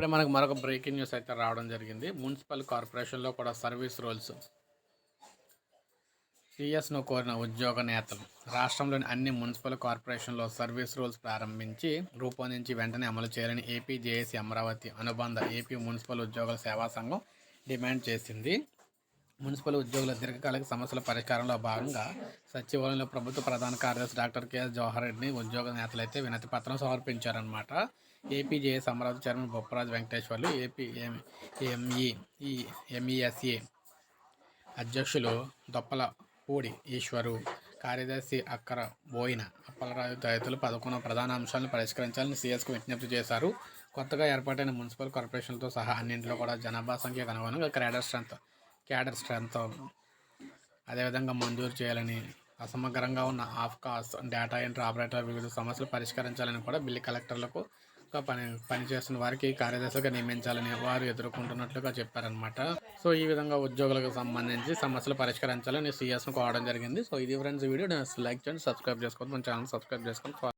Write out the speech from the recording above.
ఇప్పుడే మనకు మరొక బ్రేకింగ్ న్యూస్ అయితే రావడం జరిగింది. మున్సిపల్ కార్పొరేషన్లో కూడా సర్వీస్ రూల్స్ సీఎస్ను కోరిన ఉద్యోగ నేతలు. రాష్ట్రంలోని అన్ని మున్సిపల్ కార్పొరేషన్లో సర్వీస్ రూల్స్ రూపొందించి వెంటనే అమలు చేయాలని ఏపీ జేఏసీ అమరావతి అనుబంధ ఏపీ మున్సిపల్ ఉద్యోగుల సేవా సంఘం డిమాండ్ చేసింది. మున్సిపల్ ఉద్యోగుల దీర్ఘకాలిక సమస్యల పరిష్కారంలో భాగంగా సచివాలయంలో ప్రభుత్వ ప్రధాన కార్యదర్శి డాక్టర్ కెఎస్ జవహర్ రెడ్డిని ఉద్యోగ నేతలైతే వినతి పత్రం సమర్పించారన్నమాట. AP JAC Amaravati chairman Bopparaju Venkateswarlu, AP MESA అధ్యక్షులు దొప్పలపూడి ఈశ్వరు, కార్యదర్శి అక్కర బోయిన అప్పలరాజు తదితరులు 11 ప్రధాన అంశాలను పరిష్కరించాలని సీఎస్కు విజ్ఞప్తి చేశారు. కొత్తగా ఏర్పాటైన మున్సిపల్ కార్పొరేషన్లతో సహా అన్నింటిలో కూడా జనాభా సంఖ్యకు అనుగుణంగా క్యాడర్ స్ట్రెంత్ అదేవిధంగా మంజూరు చేయాలని, అసమగ్రంగా ఉన్న ఆఫ్కాస్ డేటా ఎంట్రీ ఆపరేటర్ వివిధ సమస్యలు పరిష్కరించాలని కూడా బిల్లు కలెక్టర్లకు పనిచేస్తున్న వారికి కార్యదర్శిగా నియమించాలని వారు ఎదుర్కొంటున్నట్లుగా చెప్పారనమాట. సో ఈ విధంగా ఉద్యోగులకు సంబంధించి సమస్యలు పరిష్కరించాలని సీఎస్ను కోవడం జరిగింది. సో ఇది ఫ్రెండ్స్ వీడియో లైక్ చేయండి, సబ్స్క్రైబ్ చేసుకోండి, మన ఛానల్ సబ్స్క్రైబ్ చేసుకోండి.